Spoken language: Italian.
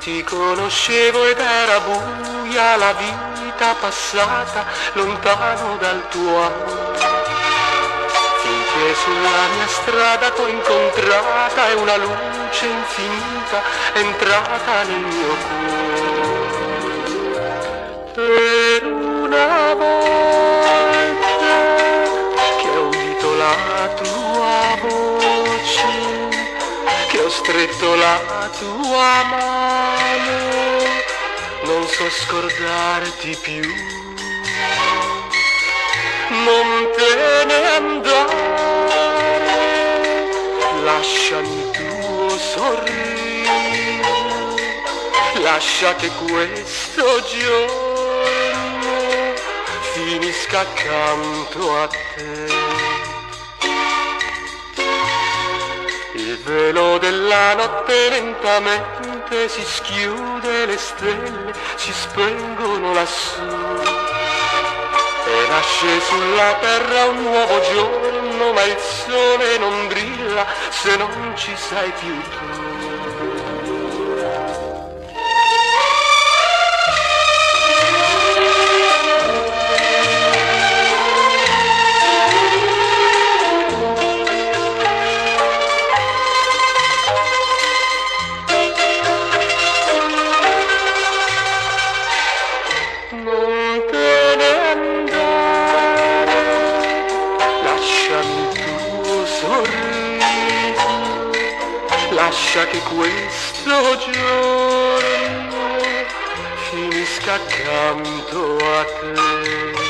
Ti conoscevo ed era buia la vita passata lontano dal tuo amore, finché sulla mia strada t'ho incontrata e una luce infinita è entrata nel mio cuore. Per una volta che ho udito la tua voce, che ho stretto la tua mano, non so scordarti più. Non te ne andare, lasciami il tuo sorriso, lascia che questo giorno finisca accanto a te. Il velo della notte lentamente si schiude, le stelle si spengono lassù e nasce sulla terra un nuovo giorno, ma il sole non brilla se non ci sei più tu. Lascia che questo giorno finisca accanto a te.